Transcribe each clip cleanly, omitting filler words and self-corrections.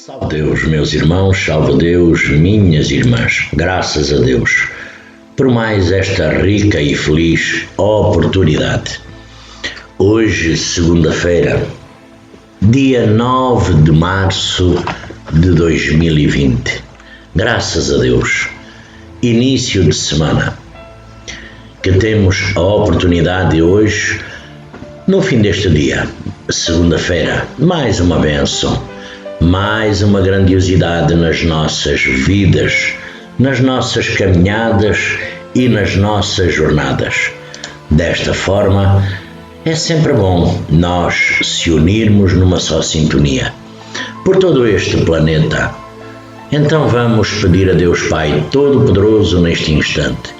Salve Deus, meus irmãos, salve Deus, minhas irmãs, graças a Deus por mais esta rica e feliz oportunidade. Hoje, segunda-feira, dia 9 de março de 2020, graças a Deus, início de semana, que temos a oportunidade de hoje, no fim deste dia, segunda-feira, mais uma bênção, mais uma grandiosidade nas nossas vidas, nas nossas caminhadas e nas nossas jornadas. Desta forma, é sempre bom nós se unirmos numa só sintonia por todo este planeta. Então vamos pedir a Deus Pai Todo-Poderoso neste instante,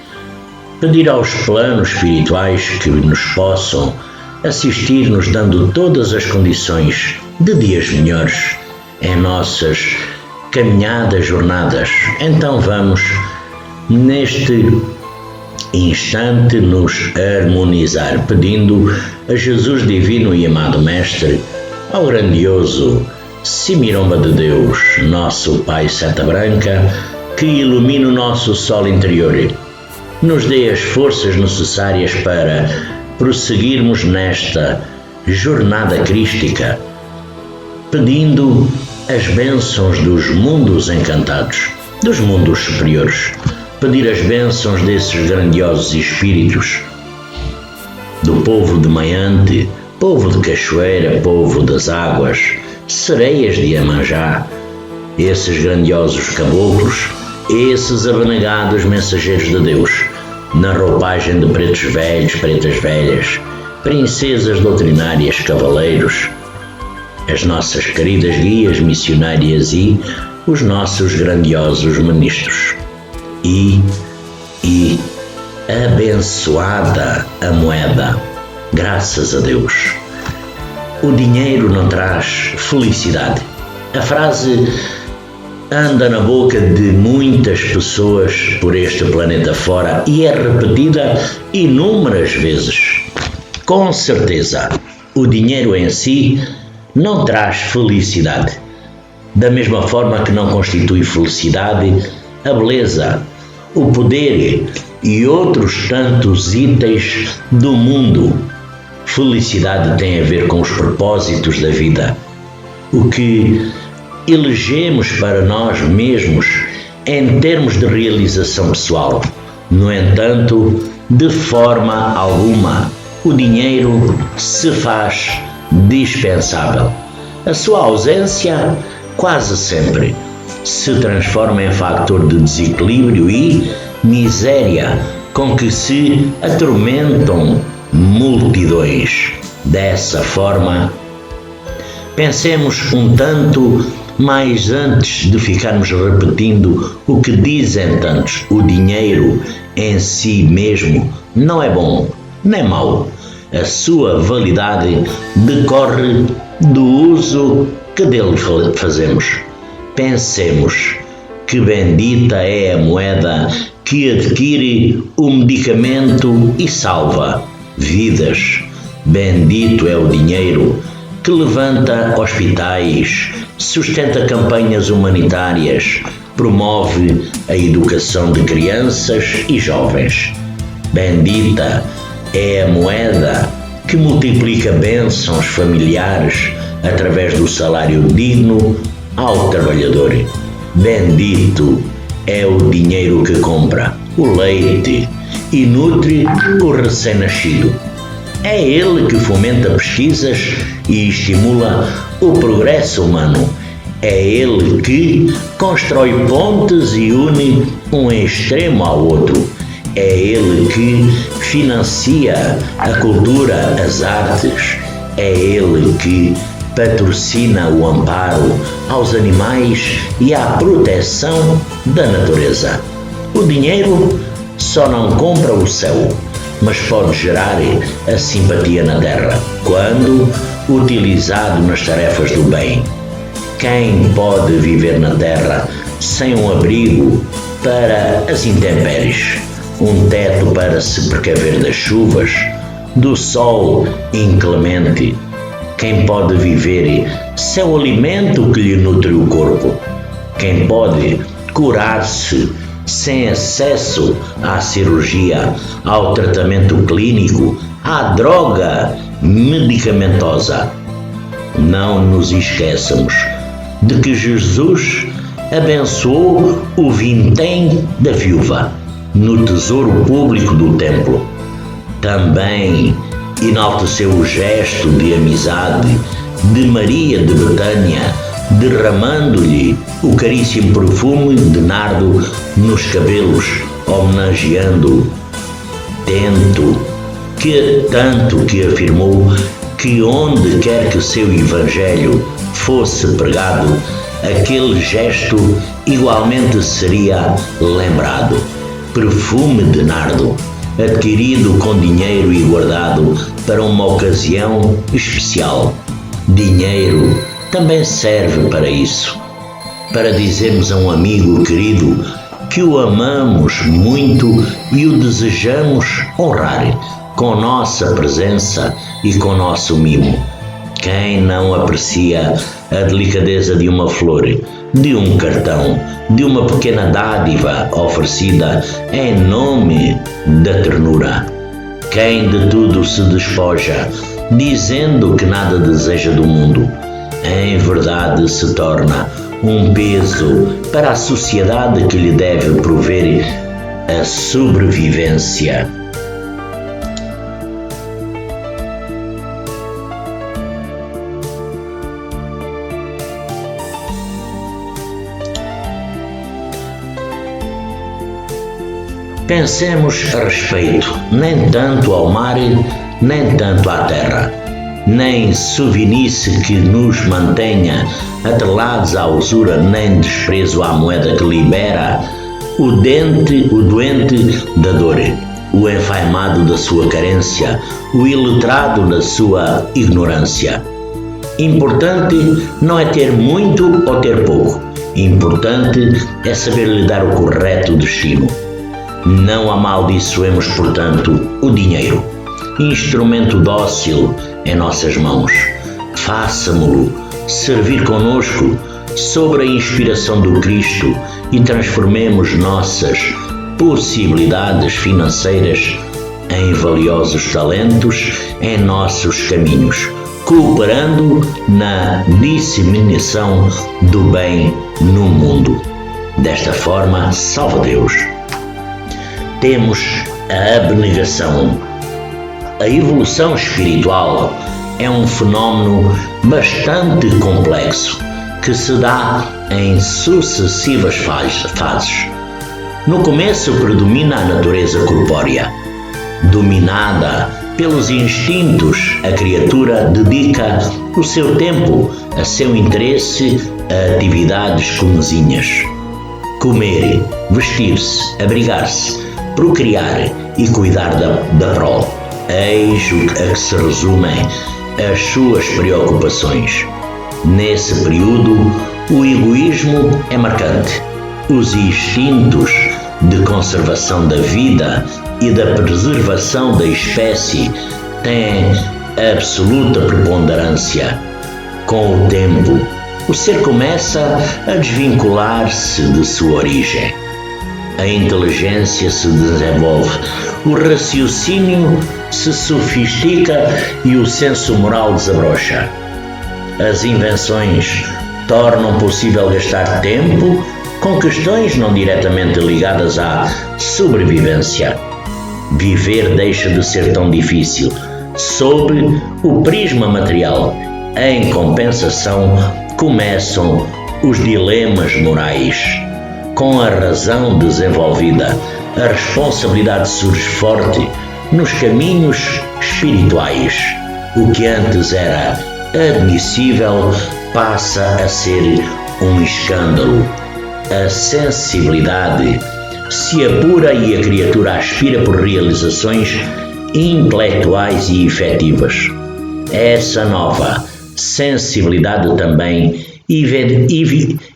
pedir aos planos espirituais que nos possam assistir, nos dando todas as condições de dias melhores em nossas caminhadas, jornadas. Então vamos, neste instante, nos harmonizar, pedindo a Jesus Divino e Amado Mestre, ao grandioso Simiromba de Deus, nosso Pai Seta Branca, que ilumine o nosso sol interior, nos dê as forças necessárias para prosseguirmos nesta jornada crística, pedindo as bênçãos dos mundos encantados, dos mundos superiores, pedir as bênçãos desses grandiosos espíritos, do povo de Maiante, povo de Cachoeira, povo das águas, sereias de Iemanjá, esses grandiosos caboclos, esses abnegados mensageiros de Deus, na roupagem de pretos velhos, pretas velhas, princesas doutrinárias, cavaleiros, as nossas queridas guias missionárias e os nossos grandiosos ministros. E abençoada a moeda, graças a Deus. O dinheiro não traz felicidade. A frase anda na boca de muitas pessoas por este planeta fora e é repetida inúmeras vezes. Com certeza, o dinheiro em si não traz felicidade. Da mesma forma que não constitui felicidade a beleza, o poder e outros tantos itens do mundo. Felicidade tem a ver com os propósitos da vida, o que elegemos para nós mesmos em termos de realização pessoal. No entanto, de forma alguma, o dinheiro se faz dispensável. A sua ausência, quase sempre, se transforma em fator de desequilíbrio e miséria com que se atormentam multidões. Dessa forma, pensemos um tanto mais antes de ficarmos repetindo o que dizem tantos. O dinheiro em si mesmo não é bom, nem mau. A sua validade decorre do uso que dele fazemos. Pensemos que bendita é a moeda que adquire o medicamento e salva vidas. Bendito é o dinheiro que levanta hospitais, sustenta campanhas humanitárias, promove a educação de crianças e jovens. Bendita é a moeda que multiplica bênçãos familiares através do salário digno ao trabalhador. Bendito é o dinheiro que compra o leite e nutre o recém-nascido. É ele que fomenta pesquisas e estimula o progresso humano. É ele que constrói pontes e une um extremo ao outro. É ele que financia a cultura, as artes. É ele que patrocina o amparo aos animais e a proteção da natureza. O dinheiro só não compra o céu, mas pode gerar a simpatia na terra, quando utilizado nas tarefas do bem. Quem pode viver na terra sem um abrigo para as intempéries, um teto para se precaver das chuvas, do sol inclemente? Quem pode viver sem o alimento que lhe nutre o corpo? Quem pode curar-se sem acesso à cirurgia, ao tratamento clínico, à droga medicamentosa? Não nos esqueçamos de que Jesus abençoou o vintém da viúva no tesouro público do templo. Também enalteceu o gesto de amizade de Maria de Betânia, derramando-lhe o caríssimo perfume de nardo nos cabelos, homenageando tanto que afirmou que onde quer que seu evangelho fosse pregado, aquele gesto igualmente seria lembrado. Perfume de nardo, adquirido com dinheiro e guardado para uma ocasião especial. Dinheiro também serve para isso, para dizermos a um amigo querido que o amamos muito e o desejamos honrar com nossa presença e com nosso mimo. Quem não aprecia a delicadeza de uma flor, de um cartão, de uma pequena dádiva oferecida em nome da ternura? Quem de tudo se despoja, dizendo que nada deseja do mundo, em verdade se torna um peso para a sociedade que lhe deve prover a sobrevivência. Pensemos a respeito, nem tanto ao mar, nem tanto à terra, nem sovinice que nos mantenha atrelados à usura, nem desprezo à moeda que libera o doente da dor, o enfaimado da sua carência, o iletrado da sua ignorância. Importante não é ter muito ou ter pouco, importante é saber lhe dar o correto destino. Não amaldiçoemos, portanto, o dinheiro, instrumento dócil em nossas mãos. Façamo-lo servir conosco sob a inspiração do Cristo e transformemos nossas possibilidades financeiras em valiosos talentos em nossos caminhos, cooperando na disseminação do bem no mundo. Desta forma, salve Deus. Temos a abnegação. A evolução espiritual é um fenómeno bastante complexo que se dá em sucessivas fases. No começo predomina a natureza corpórea. Dominada pelos instintos, a criatura dedica o seu tempo a seu interesse a atividades comezinhas. Comer, vestir-se, abrigar-se, procriar e cuidar da prole. Eis a que se resumem as suas preocupações. Nesse período, o egoísmo é marcante. Os instintos de conservação da vida e da preservação da espécie têm absoluta preponderância. Com o tempo, o ser começa a desvincular-se de sua origem. A inteligência se desenvolve, o raciocínio se sofistica e o senso moral desabrocha. As invenções tornam possível gastar tempo com questões não diretamente ligadas à sobrevivência. Viver deixa de ser tão difícil. Sob o prisma material, em compensação, começam os dilemas morais. Com a razão desenvolvida, a responsabilidade surge forte nos caminhos espirituais. O que antes era admissível passa a ser um escândalo. A sensibilidade se apura e a criatura aspira por realizações intelectuais e efetivas. Essa nova sensibilidade também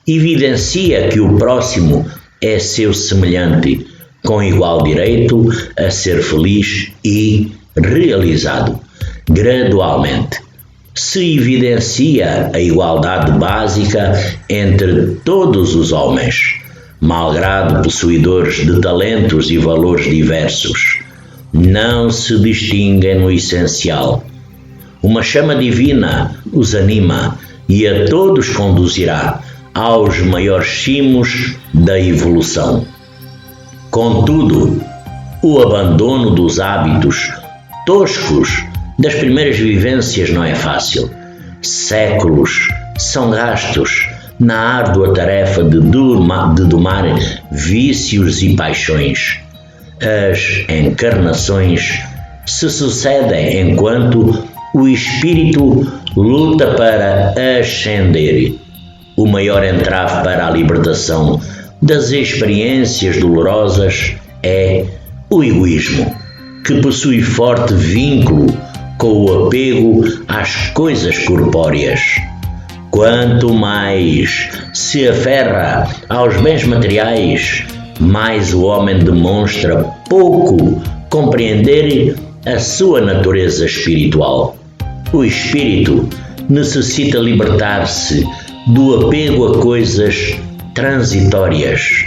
evidencia que o próximo é seu semelhante, com igual direito a ser feliz e realizado. Gradualmente, se evidencia a igualdade básica entre todos os homens, malgrado possuidores de talentos e valores diversos. Não se distinguem no essencial. Uma chama divina os anima e a todos conduzirá aos maiores cimos da evolução. Contudo, o abandono dos hábitos toscos das primeiras vivências não é fácil. Séculos são gastos na árdua tarefa de domar vícios e paixões. As encarnações se sucedem enquanto o espírito luta para ascender. O maior entrave para a libertação das experiências dolorosas é o egoísmo, que possui forte vínculo com o apego às coisas corpóreas. Quanto mais se aferra aos bens materiais, mais o homem demonstra pouco compreender a sua natureza espiritual. O espírito necessita libertar-se do apego a coisas transitórias.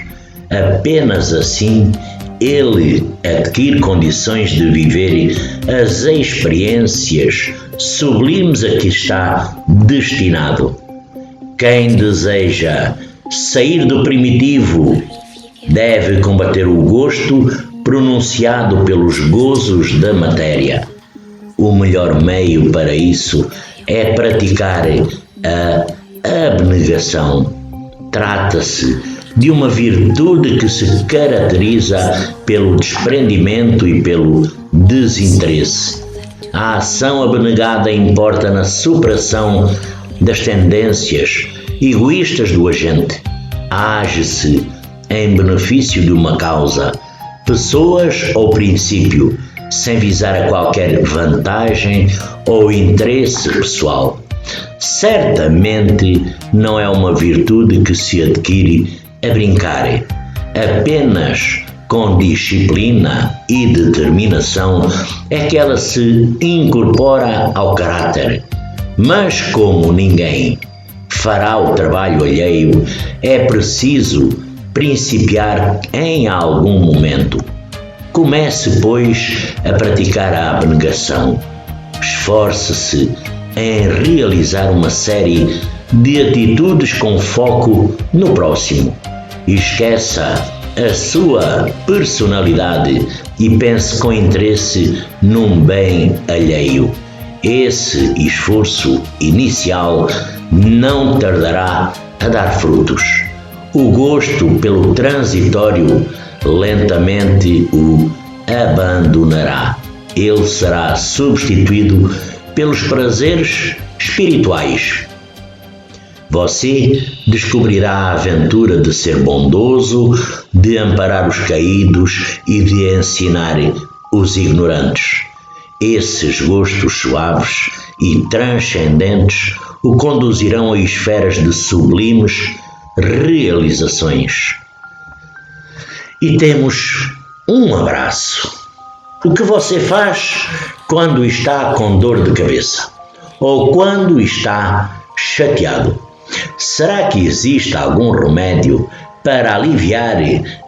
Apenas assim ele adquire condições de viver as experiências sublimes a que está destinado. Quem deseja sair do primitivo deve combater o gosto pronunciado pelos gozos da matéria. O melhor meio para isso é praticar a abnegação. Trata-se de uma virtude que se caracteriza pelo desprendimento e pelo desinteresse. A ação abnegada importa na superação das tendências egoístas do agente. Age-se em benefício de uma causa, pessoas ou princípio, sem visar a qualquer vantagem ou interesse pessoal. Certamente não é uma virtude que se adquire a brincar. Apenas com disciplina e determinação é que ela se incorpora ao caráter. Mas como ninguém fará o trabalho alheio, é preciso principiar em algum momento. Comece, pois, a praticar a abnegação. Esforce-se em realizar uma série de atitudes com foco no próximo. Esqueça a sua personalidade e pense com interesse num bem alheio. Esse esforço inicial não tardará a dar frutos. O gosto pelo transitório lentamente o abandonará. Ele será substituído pelos prazeres espirituais. Você descobrirá a aventura de ser bondoso, de amparar os caídos e de ensinar os ignorantes. Esses gostos suaves e transcendentes o conduzirão a esferas de sublimes realizações. E temos um abraço. O que você faz quando está com dor de cabeça ou quando está chateado? Será que existe algum remédio para aliviar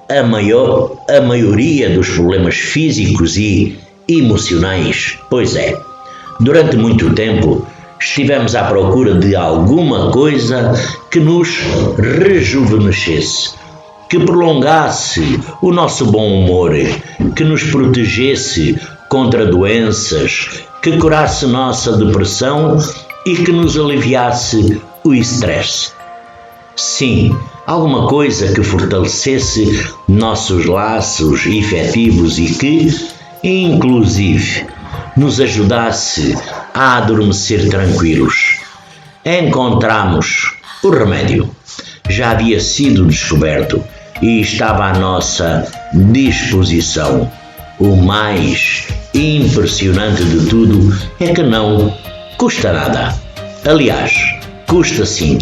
a maioria dos problemas físicos e emocionais? Pois é, durante muito tempo estivemos à procura de alguma coisa que nos rejuvenescesse, que prolongasse o nosso bom humor, que nos protegesse contra doenças, que curasse nossa depressão e que nos aliviasse o estresse. Sim, alguma coisa que fortalecesse nossos laços efetivos e que, inclusive, nos ajudasse a adormecer tranquilos. Encontramos o remédio. Já havia sido descoberto e estava à nossa disposição. O mais impressionante de tudo é que não custa nada. Aliás, custa sim.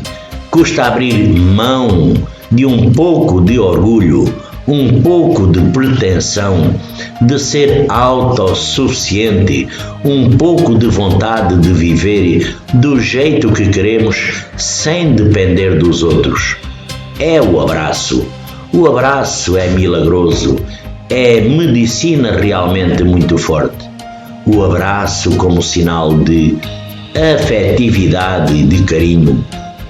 Custa abrir mão de um pouco de orgulho, um pouco de pretensão, de ser autossuficiente, um pouco de vontade de viver do jeito que queremos sem depender dos outros. É o abraço. O abraço é milagroso, é medicina realmente muito forte. O abraço como sinal de afetividade e de carinho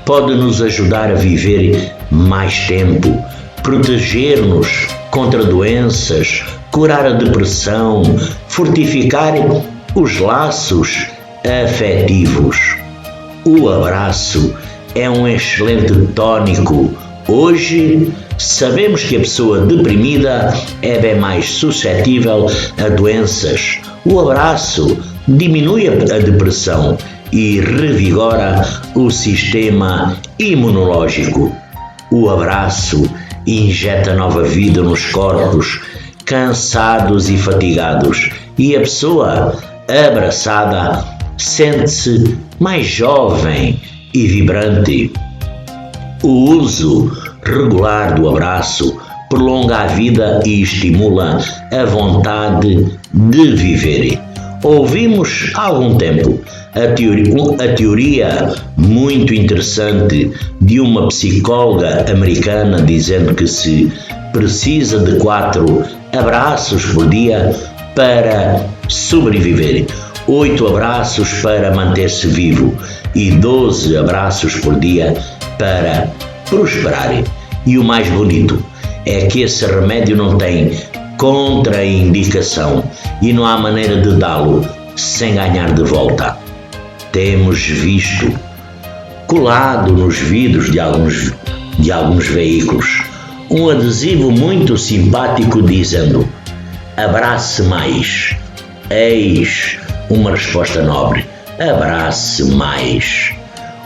pode nos ajudar a viver mais tempo, proteger-nos contra doenças, curar a depressão, fortificar os laços afetivos. O abraço é um excelente tônico. Hoje sabemos que a pessoa deprimida é bem mais suscetível a doenças. O abraço diminui a depressão e revigora o sistema imunológico. O abraço injeta nova vida nos corpos cansados e fatigados, e a pessoa abraçada sente-se mais jovem e vibrante. O uso regular do abraço prolonga a vida e estimula a vontade de viver. Ouvimos há algum tempo a teoria muito interessante de uma psicóloga americana dizendo que se precisa de 4 abraços por dia para sobreviver, 8 abraços para manter-se vivo e 12 abraços por dia para prosperar. E o mais bonito é que esse remédio não tem contraindicação e não há maneira de dá-lo sem ganhar de volta. Temos visto colado nos vidros de alguns veículos um adesivo muito simpático dizendo: abrace mais. Eis uma resposta nobre: abrace mais.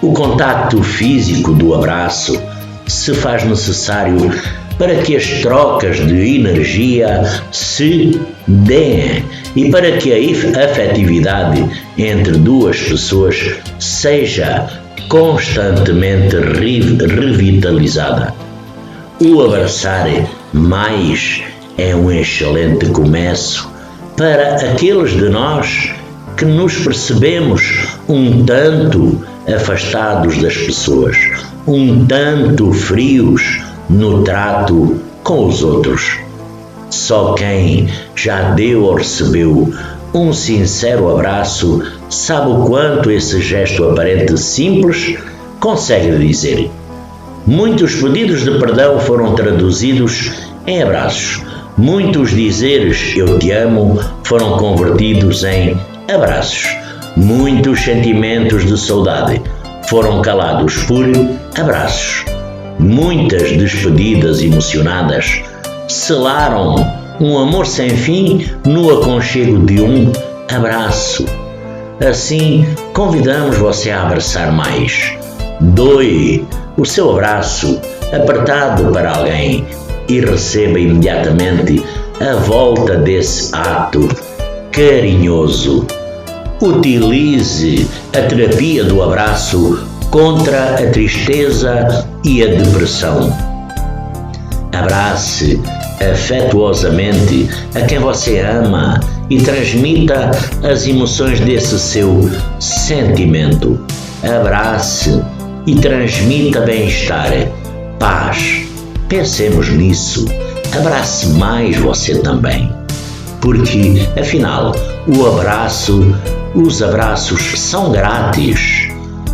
O contato físico do abraço se faz necessário para que as trocas de energia se deem e para que a afetividade entre duas pessoas seja constantemente revitalizada. O abraçar mais é um excelente começo para aqueles de nós que nos percebemos um tanto afastados das pessoas, um tanto frios no trato com os outros. Só quem já deu ou recebeu um sincero abraço sabe o quanto esse gesto aparente simples consegue dizer. Muitos pedidos de perdão foram traduzidos em abraços. Muitos dizeres "eu te amo" foram convertidos em abraços. Muitos sentimentos de saudade foram calados por abraços. Muitas despedidas emocionadas selaram um amor sem fim no aconchego de um abraço. Assim, convidamos você a abraçar mais. Doe o seu abraço apertado para alguém e receba imediatamente a volta desse ato carinhoso. Utilize a terapia do abraço contra a tristeza e a depressão. Abrace afetuosamente a quem você ama e transmita as emoções desse seu sentimento. Abrace e transmita bem-estar, paz. Pensemos nisso. Abrace mais você também. Porque, afinal, os abraços são grátis.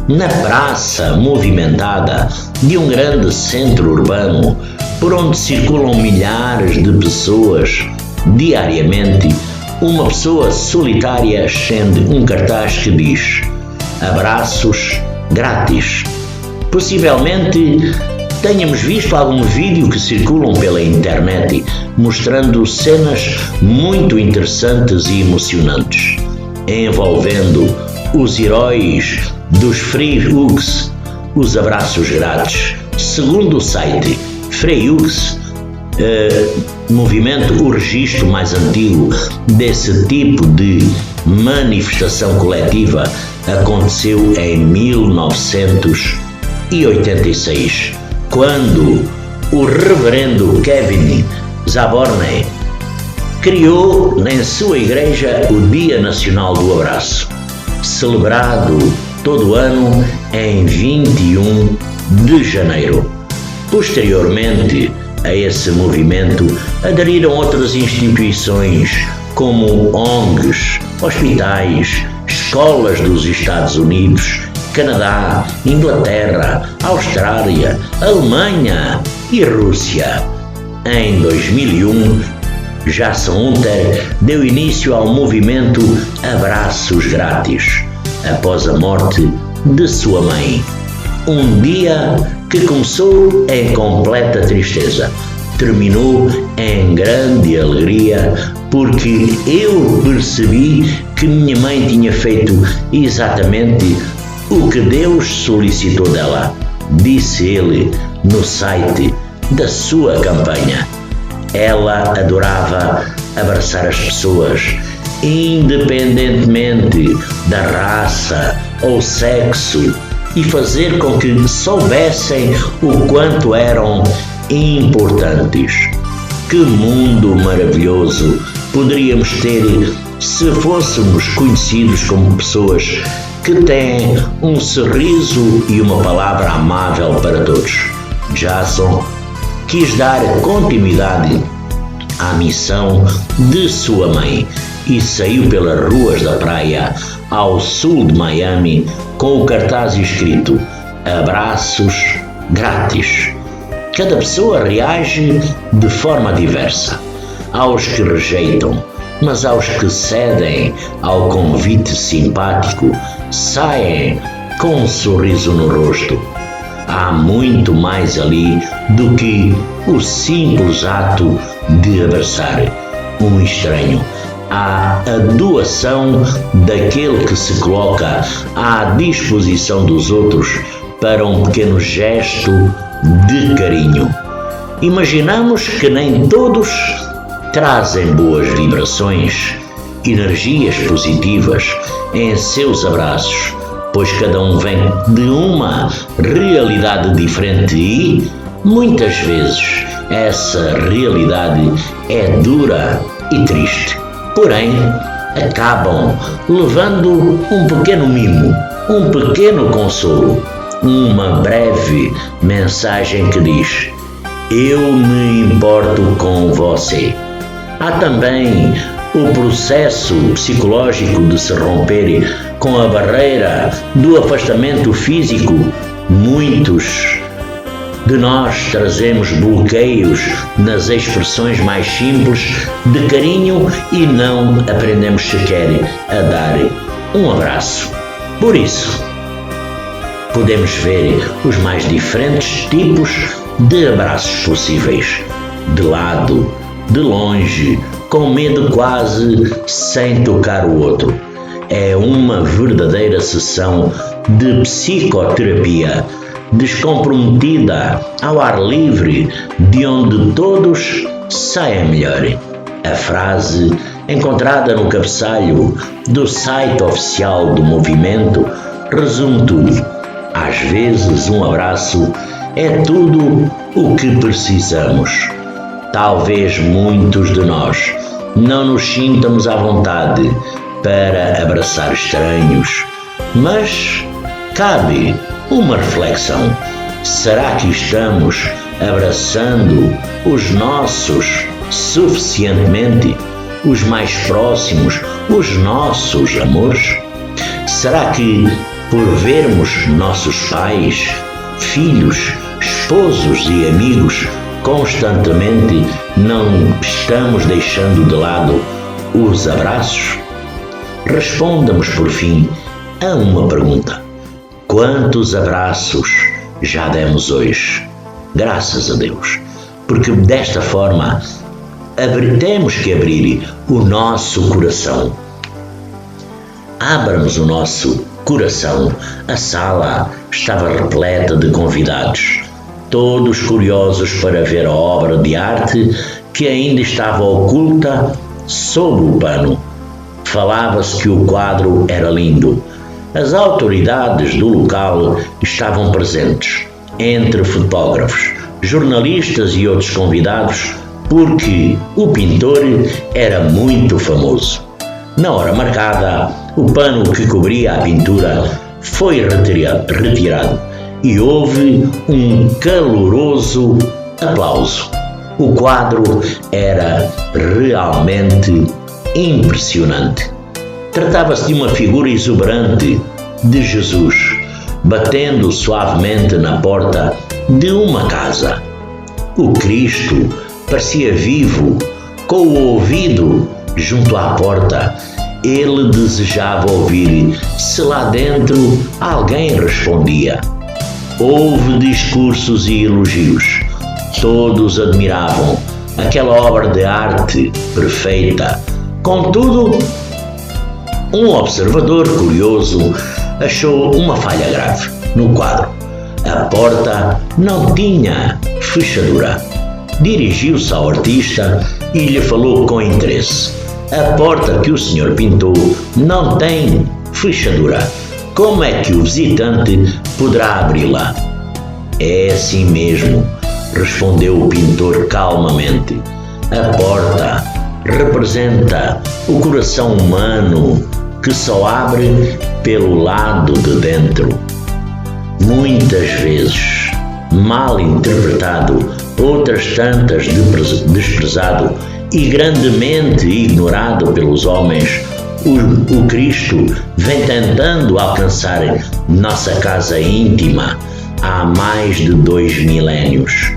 Na praça movimentada de um grande centro urbano, por onde circulam milhares de pessoas diariamente, uma pessoa solitária acende um cartaz que diz: abraços grátis. Possivelmente tenhamos visto algum vídeo que circulam pela internet mostrando cenas muito interessantes e emocionantes, envolvendo os heróis dos Free Hugs, os abraços grátis. Segundo o site Free Hugs, movimento, o registro mais antigo desse tipo de manifestação coletiva aconteceu em 1986, quando o reverendo Kevin Zaborne criou em sua igreja o Dia Nacional do Abraço, celebrado todo ano em 21 de janeiro. Posteriormente a esse movimento aderiram outras instituições como ONGs, hospitais, escolas dos Estados Unidos, Canadá, Inglaterra, Austrália, Alemanha e Rússia. Em 2001, Jason Hunter deu início ao movimento Abraços Grátis, após a morte de sua mãe. Um dia que começou em completa tristeza, terminou em grande alegria, porque eu percebi que minha mãe tinha feito exatamente o que Deus solicitou dela, disse ele no site da sua campanha. Ela adorava abraçar as pessoas, independentemente da raça ou sexo, e fazer com que soubessem o quanto eram importantes. Que mundo maravilhoso poderíamos ter se fôssemos conhecidos como pessoas que têm um sorriso e uma palavra amável para todos. Jason quis dar continuidade à missão de sua mãe e saiu pelas ruas da praia ao sul de Miami com o cartaz escrito Abraços Grátis. Cada pessoa reage de forma diversa. Há os que rejeitam, mas aos que cedem ao convite simpático saem com um sorriso no rosto. Há muito mais ali do que o simples ato de abraçar um estranho. Há a doação daquele que se coloca à disposição dos outros para um pequeno gesto de carinho. Imaginamos que nem todos trazem boas vibrações, energias positivas em seus abraços, pois cada um vem de uma realidade diferente e, muitas vezes, essa realidade é dura e triste. Porém, acabam levando um pequeno mimo, um pequeno consolo, uma breve mensagem que diz: eu me importo com você. Há também o processo psicológico de se romper com a barreira do afastamento físico. Muitos de nós trazemos bloqueios nas expressões mais simples de carinho e não aprendemos sequer a dar um abraço. Por isso, podemos ver os mais diferentes tipos de abraços possíveis: de lado, de longe, com medo quase, sem tocar o outro. É uma verdadeira sessão de psicoterapia descomprometida, ao ar livre, de onde todos saem melhor. A frase, encontrada no cabeçalho do site oficial do movimento, resume tudo. Às vezes, um abraço é tudo o que precisamos. Talvez muitos de nós não nos sintamos à vontade para abraçar estranhos, mas cabe uma reflexão. Será que estamos abraçando os nossos suficientemente? Os mais próximos, os nossos amores? Será que, por vermos nossos pais, filhos, esposos e amigos constantemente, não estamos deixando de lado os abraços? Respondamos, por fim, a uma pergunta: quantos abraços já demos hoje? Graças a Deus, porque desta forma temos que abrir o nosso coração. Abramos o nosso coração. A sala estava repleta de convidados, todos curiosos para ver a obra de arte que ainda estava oculta sob o pano. Falava-se que o quadro era lindo. As autoridades do local estavam presentes. Entre fotógrafos, jornalistas e outros convidados, porque o pintor era muito famoso. Na hora marcada, o pano que cobria a pintura foi retirado e houve um caloroso aplauso. O quadro era realmente impressionante. Tratava-se de uma figura exuberante de Jesus, batendo suavemente na porta de uma casa. O Cristo parecia vivo, com o ouvido junto à porta. Ele desejava ouvir se lá dentro alguém respondia. Houve discursos e elogios. Todos admiravam aquela obra de arte perfeita. Contudo, um observador curioso achou uma falha grave no quadro. A porta não tinha fechadura. Dirigiu-se ao artista e lhe falou com interesse. A porta que o senhor pintou não tem fechadura. Como é que o visitante poderá abri-la? É assim mesmo, respondeu o pintor calmamente. A porta representa o coração humano que só abre pelo lado de dentro. Muitas vezes, mal interpretado, outras tantas desprezado e grandemente ignorado pelos homens, o Cristo vem tentando alcançar nossa casa íntima há mais de 2 milénios.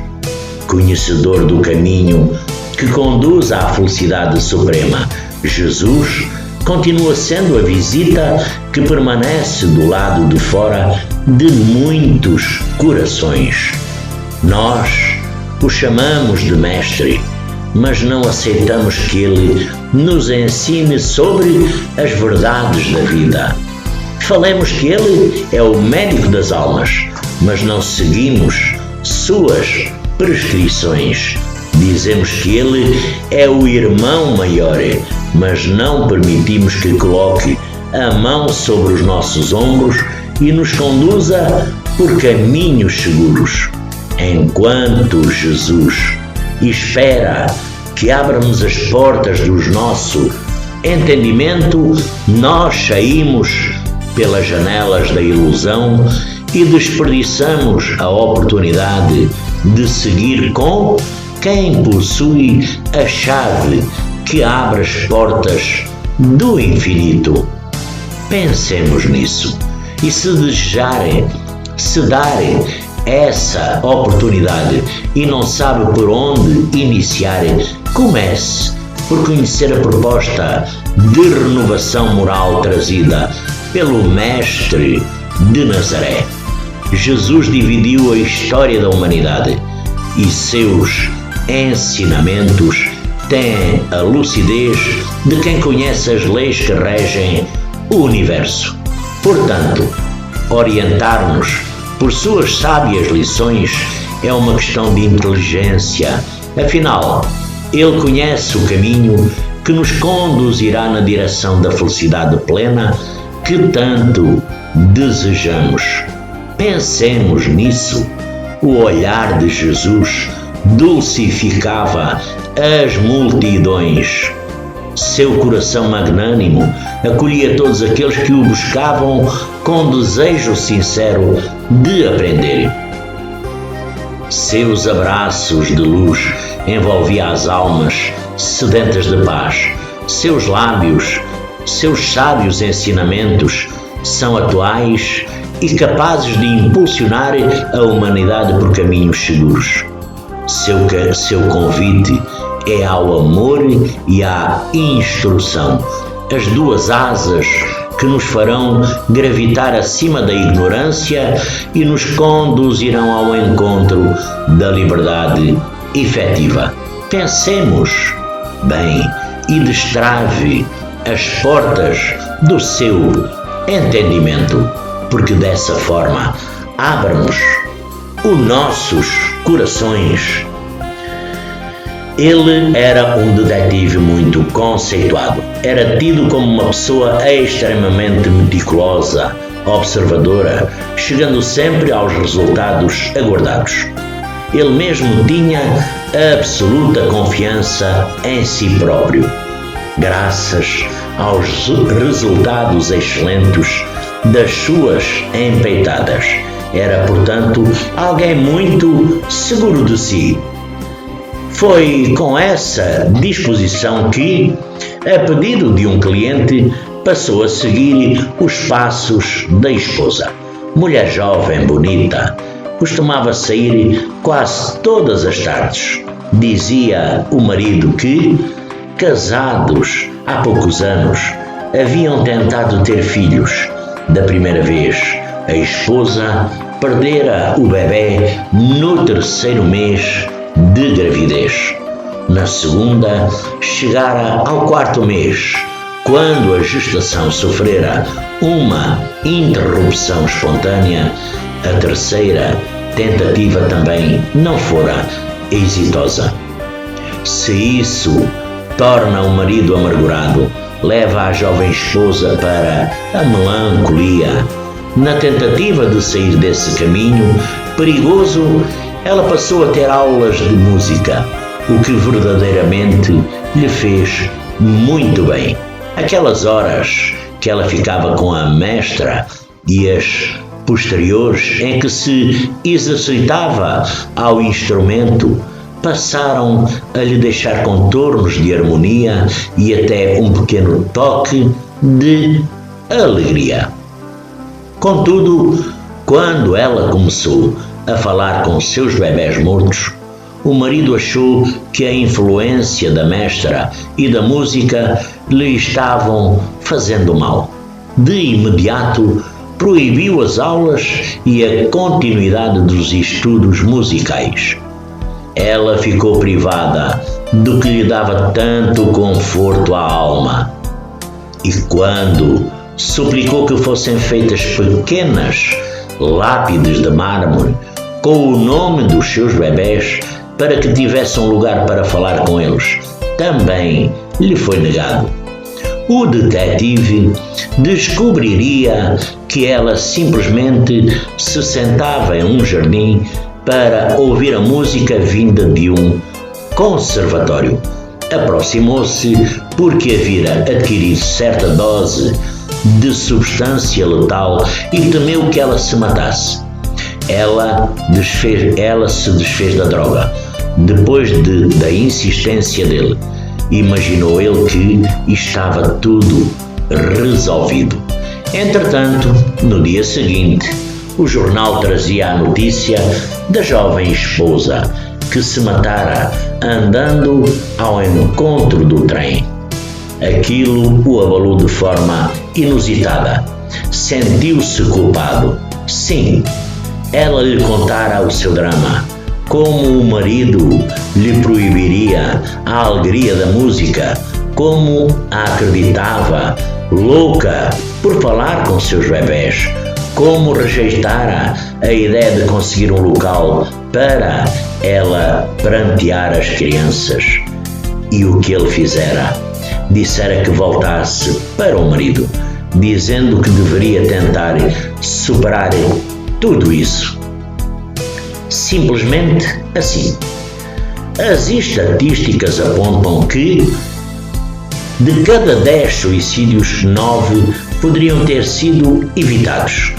Conhecedor do caminho que conduz à felicidade suprema, Jesus continua sendo a visita que permanece do lado de fora de muitos corações. Nós o chamamos de Mestre, mas não aceitamos que Ele nos ensine sobre as verdades da vida. Falemos que Ele é o médico das almas, mas não seguimos suas prescrições. Dizemos que Ele é o irmão maior, mas não permitimos que coloque a mão sobre os nossos ombros e nos conduza por caminhos seguros. Enquanto Jesus espera que abramos as portas do nosso entendimento, nós saímos pelas janelas da ilusão e desperdiçamos a oportunidade de seguir com quem possui a chave que abre as portas do infinito. Pensemos nisso e, se desejarem, se darem essa oportunidade e não sabe por onde iniciar, comece por conhecer a proposta de renovação moral trazida pelo Mestre de Nazaré. Jesus dividiu a história da humanidade e seus ensinamentos têm a lucidez de quem conhece as leis que regem o universo. Portanto, orientar-nos por suas sábias lições é uma questão de inteligência. Afinal, Ele conhece o caminho que nos conduzirá na direção da felicidade plena que tanto desejamos. Pensemos nisso. O olhar de Jesus dulcificava as multidões. Seu coração magnânimo acolhia todos aqueles que o buscavam com desejo sincero de aprender. Seus abraços de luz envolviam as almas sedentas de paz. Seus lábios, seus sábios ensinamentos são atuais e capazes de impulsionar a humanidade por caminhos seguros. Seu convite é ao amor e à instrução, as duas asas que nos farão gravitar acima da ignorância e nos conduzirão ao encontro da liberdade efetiva. Pensemos bem e destrave as portas do seu entendimento, porque dessa forma abramos os nossos corações. Ele era um detetive muito conceituado. Era tido como uma pessoa extremamente meticulosa, observadora, chegando sempre aos resultados aguardados. ele mesmo tinha absoluta confiança em si próprio, graças aos resultados excelentes das suas empreitadas. Era, portanto, alguém muito seguro de si. Foi com essa disposição que, a pedido de um cliente, passou a seguir os passos da esposa. Mulher jovem, bonita, costumava sair quase todas as tardes. Dizia o marido que, casados há poucos anos, haviam tentado ter filhos. Da primeira vez, a esposa perdera o bebê no 3º mês de gravidez. Na segunda, chegara ao 4º mês, quando a gestação sofrera uma interrupção espontânea. A terceira tentativa também não fora exitosa. Se isso torna o marido amargurado, leva a jovem esposa para a melancolia. Na tentativa de sair desse caminho perigoso, ela passou a ter aulas de música, o que verdadeiramente lhe fez muito bem. Aquelas horas que ela ficava com a mestra e as posteriores em que se exercitava ao instrumento passaram a lhe deixar contornos de harmonia e até um pequeno toque de alegria. Contudo, quando ela começou a falar com seus bebés mortos, o marido achou que a influência da mestra e da música lhe estavam fazendo mal. De imediato, proibiu as aulas e a continuidade dos estudos musicais. Ela ficou privada do que lhe dava tanto conforto à alma. E quando suplicou que fossem feitas pequenas lápides de mármore com o nome dos seus bebés para que tivesse um lugar para falar com eles, também lhe foi negado. O detetive descobriria que ela simplesmente se sentava em um jardim para ouvir a música vinda de um conservatório. Aproximou-se porque a vira adquirir certa dose de substância letal e temeu que ela se matasse. Ela se desfez da droga, depois da insistência dele. Imaginou ele que estava tudo resolvido. Entretanto, no dia seguinte, o jornal trazia a notícia da jovem esposa que se matara andando ao encontro do trem. Aquilo o abalou de forma inusitada. Sentiu-se culpado. Sim, ela lhe contara o seu drama. Como o marido lhe proibiria a alegria da música, como a acreditava louca por falar com seus bebés, como rejeitara a ideia de conseguir um local para ela prantear as crianças. E o que ele fizera? Dissera que voltasse para o marido, dizendo que deveria tentar superar tudo isso. Simplesmente assim. As estatísticas apontam que de cada 10 suicídios, 9 poderiam ter sido evitados.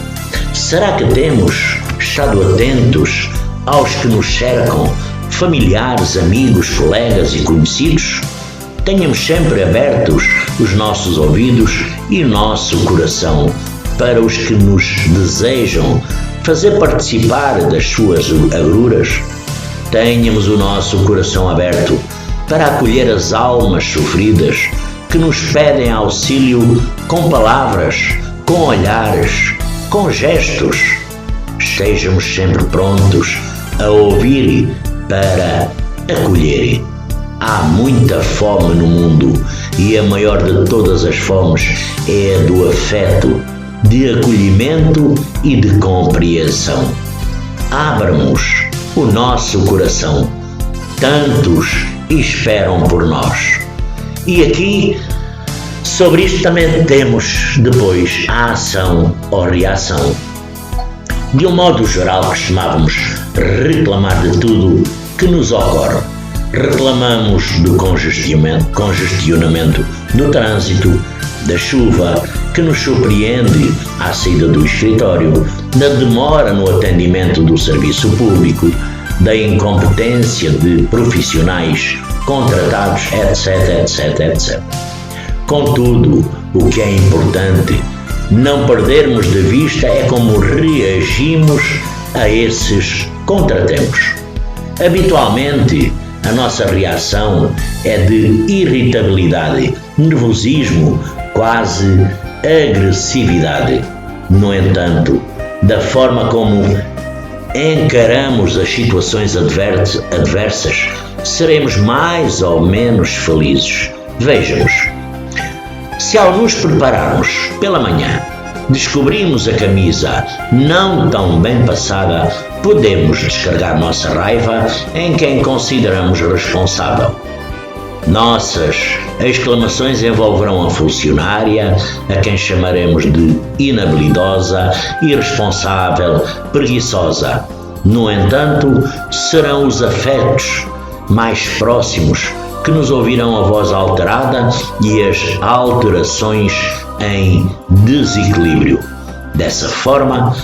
Será que temos estado atentos aos que nos cercam, familiares, amigos, colegas e conhecidos? Tenhamos sempre abertos os nossos ouvidos e o nosso coração para os que nos desejam fazer participar das suas agruras. Tenhamos o nosso coração aberto para acolher as almas sofridas que nos pedem auxílio com palavras, com olhares, com gestos. Estejamos sempre prontos a ouvir para acolher. Há muita fome no mundo e a maior de todas as fomes é a do afeto, de acolhimento e de compreensão. Abramos o nosso coração. Tantos esperam por nós. E aqui, sobre isto também temos depois a ação ou reação. De um modo geral, costumávamos reclamar de tudo que nos ocorre. Reclamamos do congestionamento do trânsito, da chuva que nos surpreende à saída do escritório, da demora no atendimento do serviço público, da incompetência de profissionais contratados, etc. Contudo, o que é importante não perdermos de vista é como reagimos a esses contratempos. Habitualmente, a nossa reação é de irritabilidade, nervosismo, quase agressividade. No entanto, da forma como encaramos as situações adversas, seremos mais ou menos felizes. Vejamos. Se ao nos prepararmos pela manhã, descobrimos a camisa não tão bem passada, podemos descarregar nossa raiva em quem consideramos responsável. Nossas exclamações envolverão a funcionária, a quem chamaremos de inabilidosa, irresponsável, preguiçosa. No entanto, serão os afetos mais próximos que nos ouvirão a voz alterada e as alterações em desequilíbrio. Dessa forma,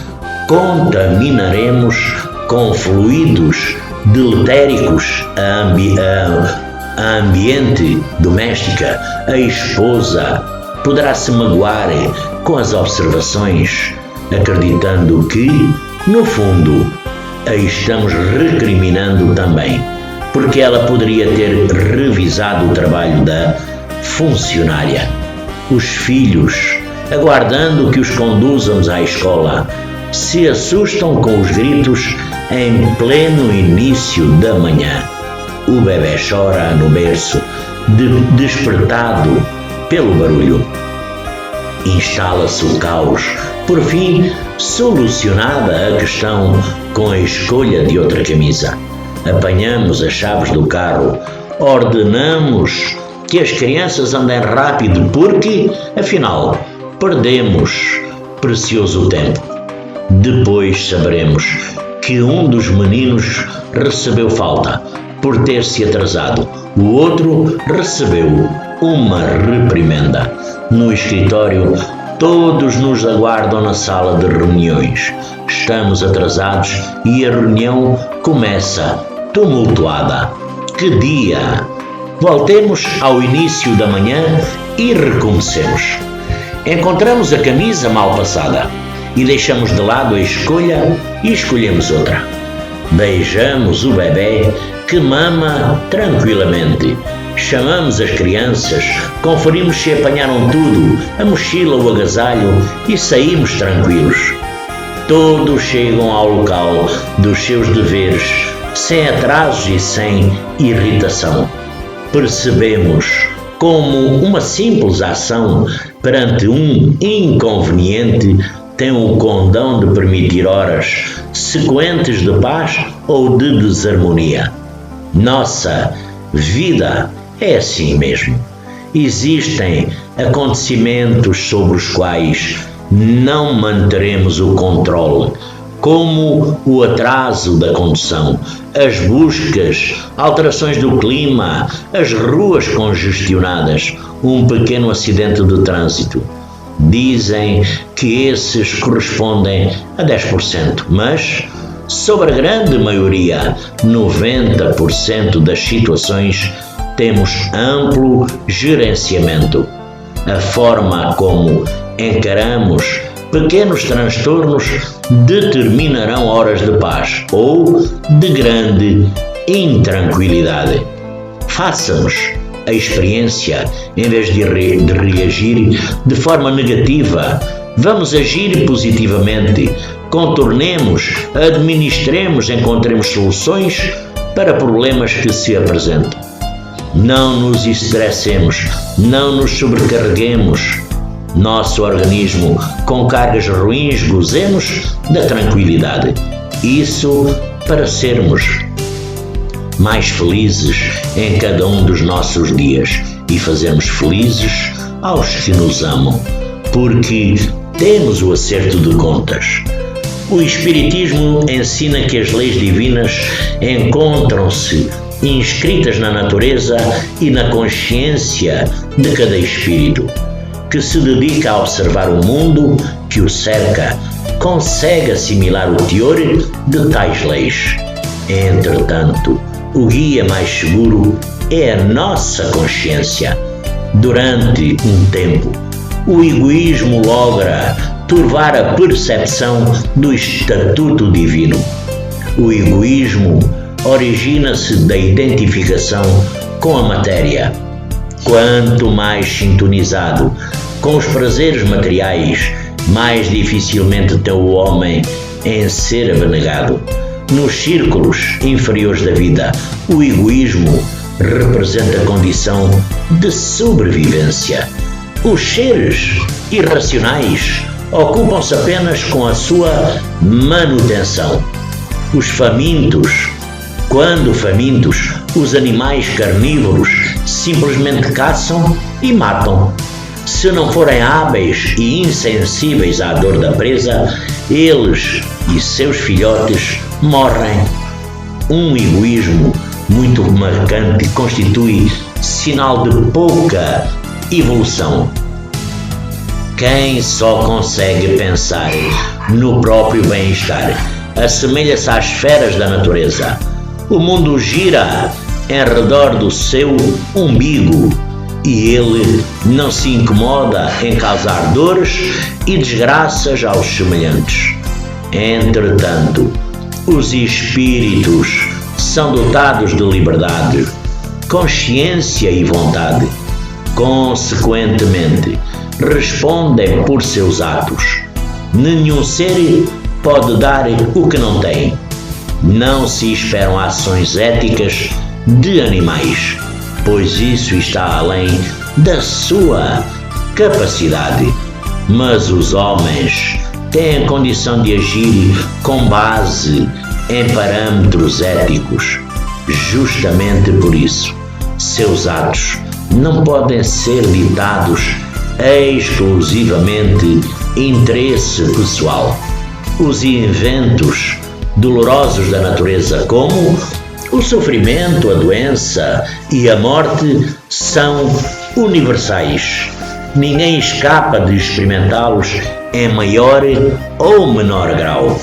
contaminaremos com fluidos deletéricos a ambiente doméstica. A esposa poderá se magoar com as observações, acreditando que, no fundo, a estamos recriminando também, porque ela poderia ter revisado o trabalho da funcionária. Os filhos, aguardando que os conduzamos à escola, se assustam com os gritos em pleno início da manhã. O bebê chora no berço, despertado pelo barulho. Instala-se o caos. Por fim, solucionada a questão com a escolha de outra camisa. Apanhamos as chaves do carro, ordenamos que as crianças andem rápido porque, afinal, perdemos precioso tempo. Depois saberemos que um dos meninos recebeu falta por ter se atrasado, o outro recebeu uma reprimenda. No escritório, todos nos aguardam na sala de reuniões. Estamos atrasados e a reunião começa tumultuada. Que dia! Voltemos ao início da manhã e recomecemos. Encontramos a camisa mal passada e deixamos de lado a escolha e escolhemos outra. Beijamos o bebê que mama tranquilamente. Chamamos as crianças, conferimos se apanharam tudo, a mochila ou o agasalho e saímos tranquilos. Todos chegam ao local dos seus deveres, sem atrasos e sem irritação. Percebemos como uma simples ação perante um inconveniente tem o condão de permitir horas sequentes de paz ou de desarmonia. Nossa vida é assim mesmo. Existem acontecimentos sobre os quais não manteremos o controle, como o atraso da condução, as buscas, alterações do clima, as ruas congestionadas, um pequeno acidente de trânsito. Dizem que esses correspondem a 10%, mas sobre a grande maioria, 90% das situações, temos amplo gerenciamento. A forma como encaramos pequenos transtornos determinarão horas de paz ou de grande intranquilidade. Façamos a experiência, em vez de reagir de forma negativa, vamos agir positivamente. Contornemos, administremos, encontremos soluções para problemas que se apresentam. Não nos estressemos, não nos sobrecarreguemos. Nosso organismo com cargas ruins, gozemos da tranquilidade. Isso para sermos mais felizes em cada um dos nossos dias e fazermos felizes aos que nos amam, porque temos o acerto de contas. O Espiritismo ensina que as leis divinas encontram-se inscritas na natureza e na consciência de cada espírito, que se dedica a observar o mundo que o cerca, consegue assimilar o teor de tais leis. Entretanto, o guia mais seguro é a nossa consciência. Durante um tempo, o egoísmo logra turvar a percepção do estatuto divino. O egoísmo origina-se da identificação com a matéria. Quanto mais sintonizado com os prazeres materiais, mais dificilmente tem o homem em ser abnegado. Nos círculos inferiores da vida, o egoísmo representa a condição de sobrevivência. Os seres irracionais ocupam-se apenas com a sua manutenção. Os famintos, quando famintos, os animais carnívoros simplesmente caçam e matam. Se não forem hábeis e insensíveis à dor da presa, eles e seus filhotes morrem. Um egoísmo muito marcante constitui sinal de pouca evolução. Quem só consegue pensar no próprio bem-estar assemelha-se às feras da natureza. O mundo gira em redor do seu umbigo e ele não se incomoda em causar dores e desgraças aos semelhantes. Entretanto, os espíritos são dotados de liberdade, consciência e vontade. Consequentemente, respondem por seus atos. Nenhum ser pode dar o que não tem. Não se esperam ações éticas de animais, pois isso está além da sua capacidade. Mas os homens têm a condição de agir com base em parâmetros éticos. Justamente por isso, seus atos não podem ser ditados exclusivamente interesse pessoal. Os eventos dolorosos da natureza, como o sofrimento, a doença e a morte, são universais. Ninguém escapa de experimentá-los em maior ou menor grau.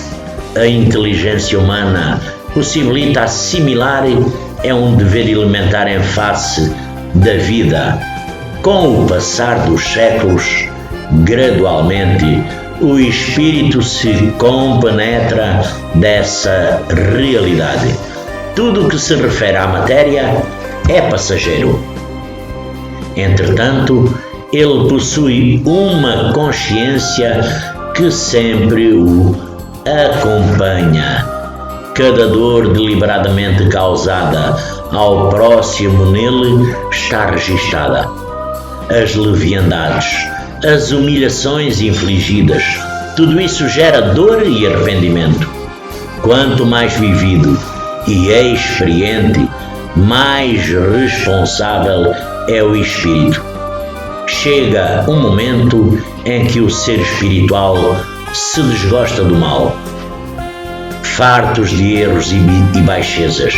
A inteligência humana possibilita assimilar um dever elementar em face da vida. Com o passar dos séculos, gradualmente, o espírito se compenetra dessa realidade. Tudo o que se refere à matéria é passageiro. Entretanto, ele possui uma consciência que sempre o acompanha. Cada dor deliberadamente causada ao próximo nele está registada. As leviandades, as humilhações infligidas, tudo isso gera dor e arrependimento. Quanto mais vivido e experiente, mais responsável é o espírito. Chega um momento em que o ser espiritual se desgosta do mal. Fartos de erros e baixezas,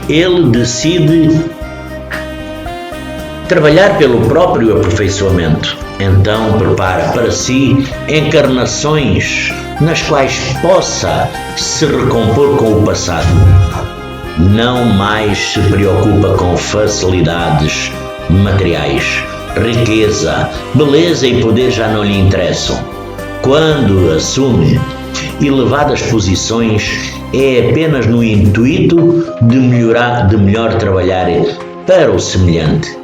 ele decide trabalhar pelo próprio aperfeiçoamento. Então prepara para si encarnações nas quais possa se recompor com o passado. Não mais se preocupa com facilidades materiais. Riqueza, beleza e poder já não lhe interessam. Quando assume elevadas posições, é apenas no intuito de melhor trabalhar para o semelhante.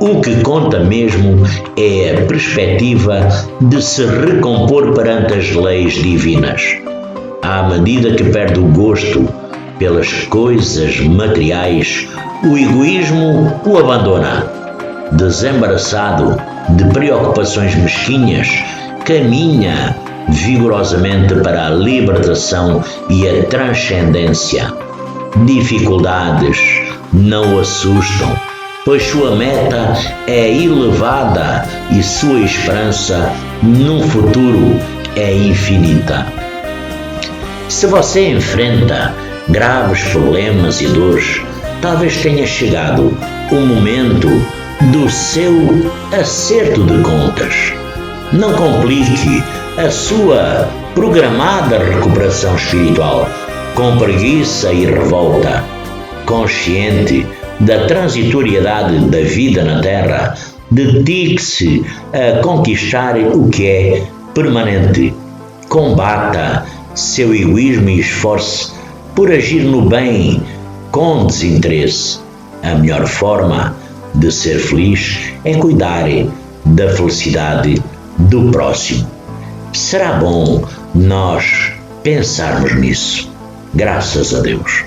O que conta mesmo é a perspectiva de se recompor perante as leis divinas. À medida que perde o gosto pelas coisas materiais, o egoísmo o abandona. Desembaraçado de preocupações mesquinhas, caminha vigorosamente para a libertação e a transcendência. Dificuldades não o assustam, pois sua meta é elevada e sua esperança num futuro é infinita. Se você enfrenta graves problemas e dores, talvez tenha chegado o momento do seu acerto de contas. Não complique a sua programada recuperação espiritual com preguiça e revolta. Consciente da transitoriedade da vida na Terra, dedique-se a conquistar o que é permanente. Combata seu egoísmo e esforce por agir no bem com desinteresse. A melhor forma de ser feliz é cuidar da felicidade do próximo. Será bom nós pensarmos nisso. Graças a Deus.